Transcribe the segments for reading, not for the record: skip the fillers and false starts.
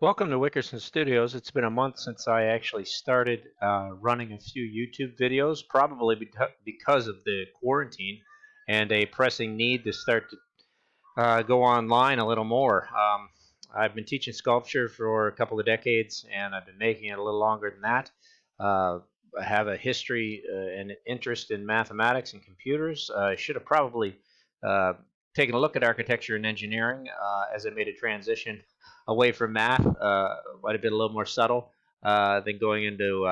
Welcome to Wickerson Studios. It's been a month since I actually started running a few YouTube videos, probably because of the quarantine and a pressing need to start to go online a little more. I've been teaching sculpture for a couple of decades, and I've been making it a little longer than that. Uh, I have a history and interest in mathematics and computers. I should have probably uh, taken a look at architecture and engineering as I made a transition away from math. Might have been a little more subtle than going into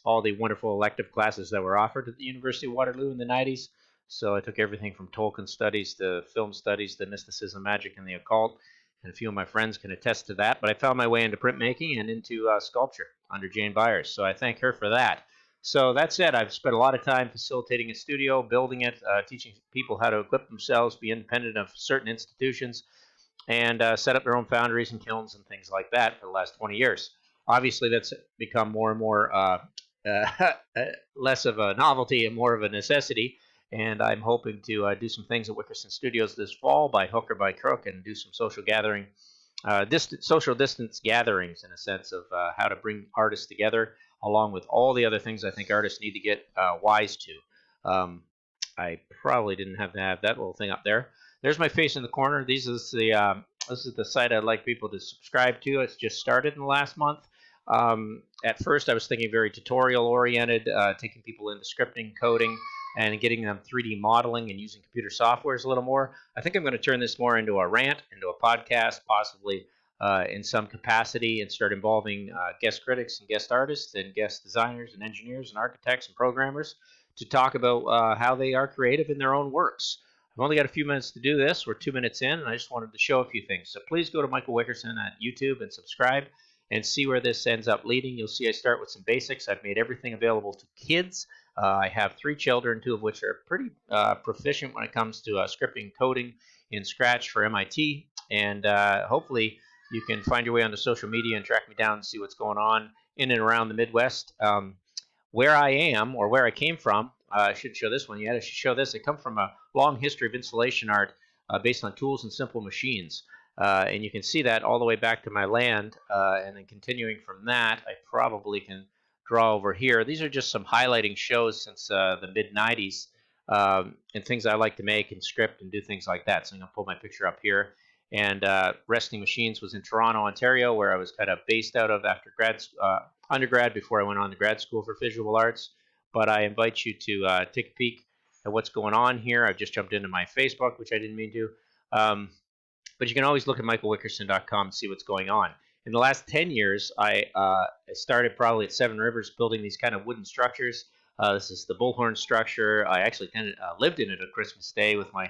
all the wonderful elective classes that were offered at the University of Waterloo in the 90s. So I took everything from Tolkien studies to film studies to mysticism, magic, and the occult. And a few of my friends can attest to that. But I found my way into printmaking and into sculpture under Jane Byers. So I thank her for that. So that said, I've spent a lot of time facilitating a studio, building it, teaching people how to equip themselves, be independent of certain institutions, and set up their own foundries and kilns and things like that for the last 20 years. Obviously, that's become more and more less of a novelty and more of a necessity. And I'm hoping to do some things at Wickerson Studios this fall by hook or by crook and do some social gathering, social distance gatherings in a sense of how to bring artists together along with all the other things I think artists need to get wise to. Um, I probably didn't have to have that little thing up there. There's my face in the corner. This is the site I'd like people to subscribe to. It's just started in the last month. At first, I was thinking very tutorial oriented, taking people into scripting, coding, and getting them 3D modeling and using computer softwares a little more. I think I'm going to turn this more into a rant, into a podcast, possibly in some capacity, and start involving guest critics and guest artists and guest designers and engineers and architects and programmers to talk about how they are creative in their own works. I've only got a few minutes to do this. We're 2 minutes in, and I just wanted to show a few things. So please go to Michael Wickerson at YouTube and subscribe and see where this ends up leading. You'll see I start with some basics. I've made everything available to kids. I have 3 children, 2 of which are pretty proficient when it comes to scripting, coding in Scratch for MIT. And hopefully you can find your way onto social media and track me down and see what's going on in and around the Midwest. Where I am or where I came from, I shouldn't show this one yet. I should show this. I come from a long history of installation art based on tools and simple machines. And you can see that all the way back to my land. And then continuing from that, I probably can draw over here. These are just some highlighting shows since the mid-90s and things I like to make and script and do things like that. So I'm going to pull my picture up here. And Resting Machines was in Toronto, Ontario, where I was kind of based out of after undergrad before I went on to grad school for visual arts. But I invite you to take a peek at what's going on here. I've just jumped into my Facebook, which I didn't mean to. But you can always look at michaelwickerson.com and see what's going on. In the last 10 years, I started probably at Seven Rivers building these kind of wooden structures. This is the bullhorn structure. I actually lived in it on Christmas Day with my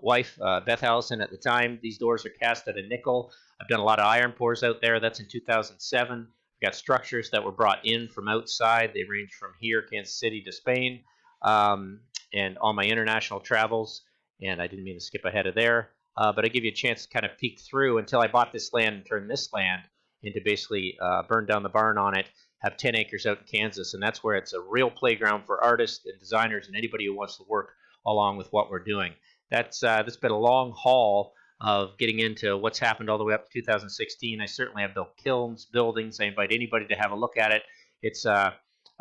wife, Beth Allison, at the time. These doors are cast at a nickel. I've done a lot of iron pours out there. That's in 2007. We've got structures that were brought in from outside. They range from here, Kansas City, to Spain, and on my international travels. And I didn't mean to skip ahead of there. But I give you a chance to kind of peek through until I bought this land and turned this land into basically burn down the barn on it, have 10 acres out in Kansas. And that's where it's a real playground for artists and designers and anybody who wants to work along with what we're doing. That's been a long haul of getting into what's happened all the way up to 2016. I certainly have built kilns, buildings. I invite anybody to have a look at it. It's I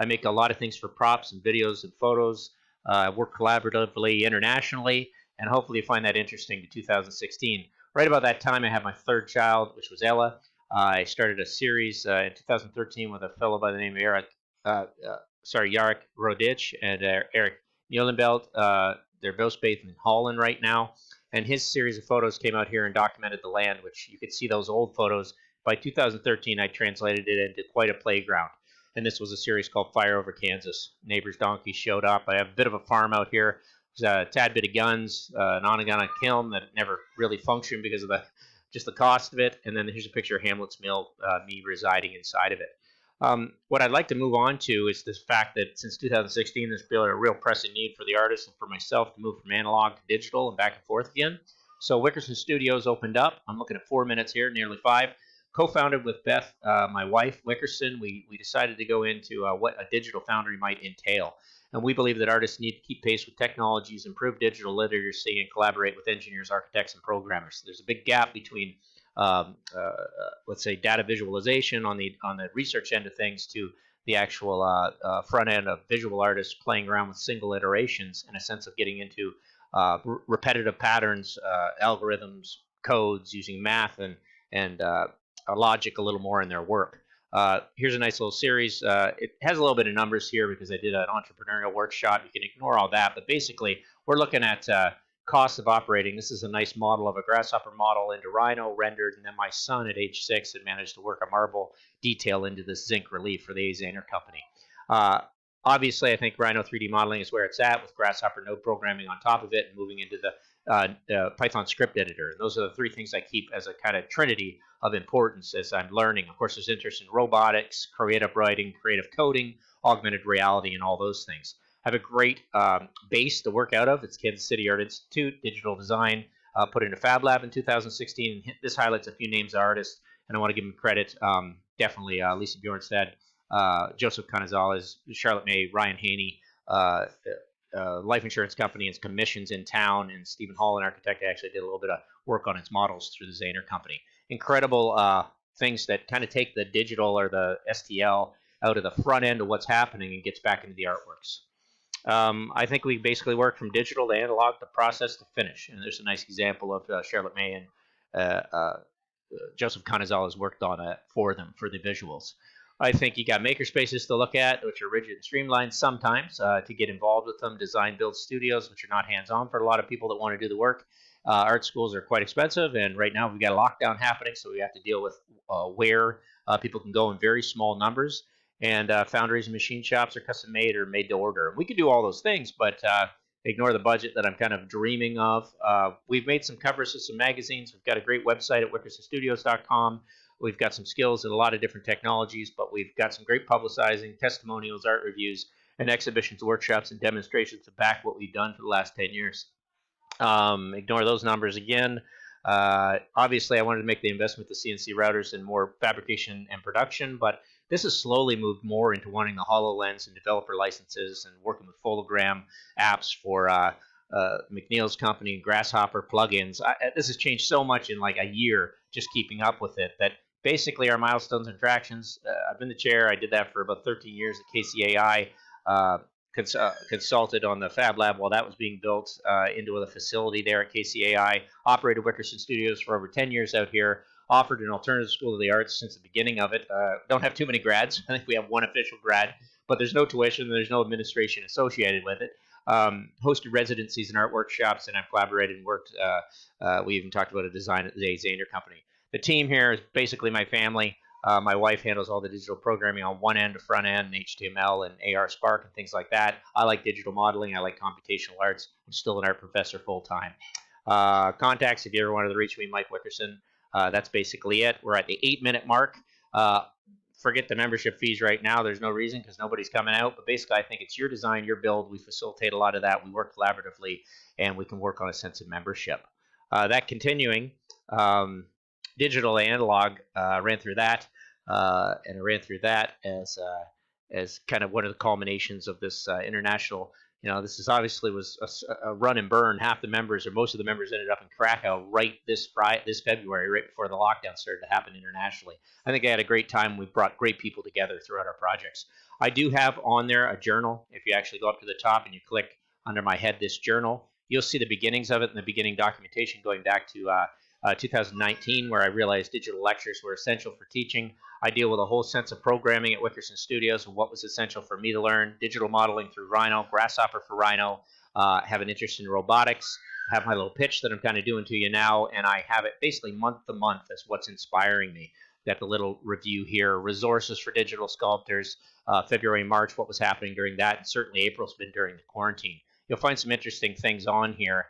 make a lot of things for props and videos and photos. I work collaboratively internationally, and hopefully you find that interesting to 2016. Right about that time, I had my 3rd child, which was Ella. I started a series in 2013 with a fellow by the name of Jarek Rodich and Eric Neulenbelt. They're both based in Holland right now. And his series of photos came out here and documented the land, which you could see those old photos. By 2013, I translated it into quite a playground. And this was a series called Fire Over Kansas. Neighbors' donkeys showed up. I have a bit of a farm out here. There's a tad bit of guns, an Onagana kiln that never really functioned because of just the cost of it. And then here's a picture of Hamlet's Mill, me residing inside of it. What I'd like to move on to is this fact that since 2016, there's been a real pressing need for the artist and for myself to move from analog to digital and back and forth again. So Wickerson Studios opened up. I'm looking at 4 minutes here, nearly 5. Co-founded with Beth, my wife, Wickerson, we decided to go into what a digital foundry might entail. And we believe that artists need to keep pace with technologies, improve digital literacy, and collaborate with engineers, architects, and programmers. There's a big gap between let's say, data visualization on the research end of things to the actual front end of visual artists playing around with single iterations in a sense of getting into repetitive patterns, algorithms, codes, using math and logic a little more in their work. Here's a nice little series. It has a little bit of numbers here because I did an entrepreneurial workshop. You can ignore all that, but basically we're looking at cost of operating. This is a nice model of a grasshopper model into Rhino rendered, and then my son at age 6 had managed to work a marble detail into this zinc relief for the A. Zahner Company. Obviously, I think Rhino 3D modeling is where it's at, with Grasshopper node programming on top of it and moving into the Python script editor. And those are the three things I keep as a kind of trinity of importance as I'm learning. Of course, there's interest in robotics, creative writing, creative coding, augmented reality, and all those things. I have a great base to work out of. It's Kansas City Art Institute, digital design, put into Fab Lab in 2016. And this highlights a few names of artists, and I want to give them credit. Definitely Lisa Bjornstad, Joseph Canizales, Charlotte May, Ryan Haney, life insurance company, its commissions in town, and Stephen Hall, an architect, actually did a little bit of work on its models through the Zahner Company. Incredible things that kind of take the digital or the STL out of the front end of what's happening and gets back into the artworks. I think we basically work from digital to analog to process to finish. And there's a nice example of Charlotte May and Joseph Canizales worked on it for them for the visuals. I think you got makerspaces to look at, which are rigid and streamlined sometimes, to get involved with them. Design build studios, which are not hands-on for a lot of people that want to do the work. Art schools are quite expensive, and right now we've got a lockdown happening, so we have to deal with where people can go in very small numbers. And foundries and machine shops are custom made or made to order. We could do all those things, but ignore the budget that I'm kind of dreaming of. We've made some covers of some magazines. We've got a great website at wickersonstudios.com. We've got some skills in a lot of different technologies, but we've got some great publicizing, testimonials, art reviews, and exhibitions, workshops, and demonstrations to back what we've done for the last 10 years. Ignore those numbers again. Obviously, I wanted to make the investment with the CNC routers and more fabrication and production, but this has slowly moved more into wanting the HoloLens and developer licenses and working with Photogram apps for McNeil's company, Grasshopper plugins. This has changed so much in like a year, just keeping up with it, that basically our milestones and tractions, I've been the chair. I did that for about 13 years at KCAI. Consulted on the Fab Lab while that was being built into the facility there at KCAI, operated Wickerson Studios for over 10 years out here, offered an alternative school of the arts since the beginning of it. Don't have too many grads. I think we have one official grad, but there's no tuition, there's no administration associated with it. Hosted residencies and art workshops, and I've collaborated and worked. We even talked about a design at the Zahner Company. The team here is basically my family. My wife handles all the digital programming on one end, front end, and HTML and AR Spark and things like that. I like digital modeling. I like computational arts. I'm still an art professor full-time. Contacts, if you ever wanted to reach me, Mike Wickerson. That's basically it. We're at the 8-minute mark. Forget the membership fees right now. There's no reason because nobody's coming out. But basically, I think it's your design, your build. We facilitate a lot of that. We work collaboratively, and we can work on a sense of membership. That continuing, digital analog, ran through that. And I ran through that as kind of one of the culminations of this international. This is obviously was a run and burn. Half the members, or most of the members, ended up in Krakow right this February, right before the lockdown started to happen internationally. I think I had a great time. We brought great people together throughout our projects. I do have on there a journal. If you actually go up to the top and you click under my head, this journal, you'll see the beginnings of it and the beginning documentation going back to 2019, where I realized digital lectures were essential for teaching. I deal with a whole sense of programming at Wickerson Studios and what was essential for me to learn. Digital modeling through Rhino, Grasshopper for Rhino. Have an interest in robotics. I have my little pitch that I'm kind of doing to you now, and I have it basically month to month as what's inspiring me. Got the little review here. Resources for digital sculptors. February, March, what was happening during that, and certainly April's been during the quarantine. You'll find some interesting things on here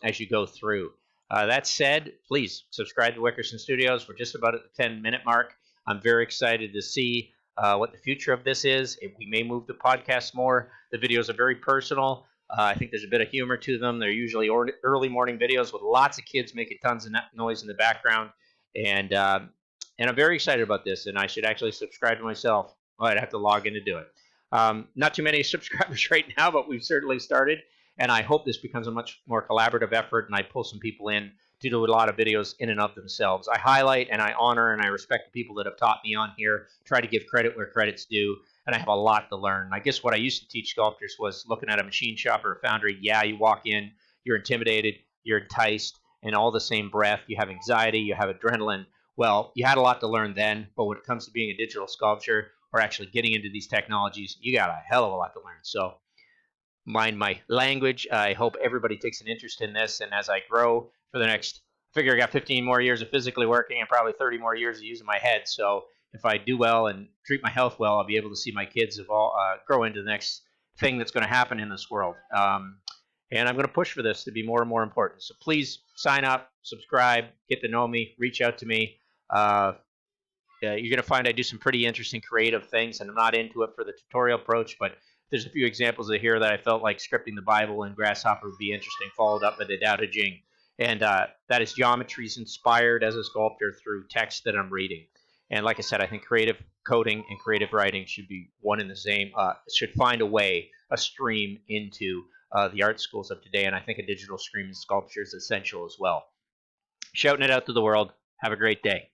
as you go through. That said, please subscribe to Wickerson Studios. We're just about at the 10-minute mark. I'm very excited to see what the future of this is. If we may move to podcasts more. The videos are very personal. I think there's a bit of humor to them. They're usually early morning videos with lots of kids making tons of noise in the background. And I'm very excited about this, and I should actually subscribe to myself. Well, I'd have to log in to do it. Not too many subscribers right now, but we've certainly started. And I hope this becomes a much more collaborative effort, and I pull some people in to do a lot of videos in and of themselves. I highlight and I honor and I respect the people that have taught me on here, try to give credit where credit's due, and I have a lot to learn. I guess what I used to teach sculptors was looking at a machine shop or a foundry. Yeah, you walk in, you're intimidated, you're enticed, and all the same breath, you have anxiety, you have adrenaline. Well, you had a lot to learn then, but when it comes to being a digital sculptor or actually getting into these technologies, you got a hell of a lot to learn. So mind my language. I hope everybody takes an interest in this. And as I grow for the next, I figure I got 15 more years of physically working and probably 30 more years of using my head. So if I do well and treat my health well, I'll be able to see my kids grow into the next thing that's going to happen in this world. And I'm going to push for this to be more and more important. So please sign up, subscribe, get to know me, reach out to me. You're going to find I do some pretty interesting creative things, and I'm not into it for the tutorial approach, but there's a few examples of here that I felt like scripting the Bible in Grasshopper would be interesting, followed up with the Tao Te Ching. And that is geometries inspired as a sculptor through text that I'm reading. And like I said, I think creative coding and creative writing should be one and the same, should find a way, a stream into the art schools of today. And I think a digital stream in sculpture is essential as well. Shouting it out to the world. Have a great day.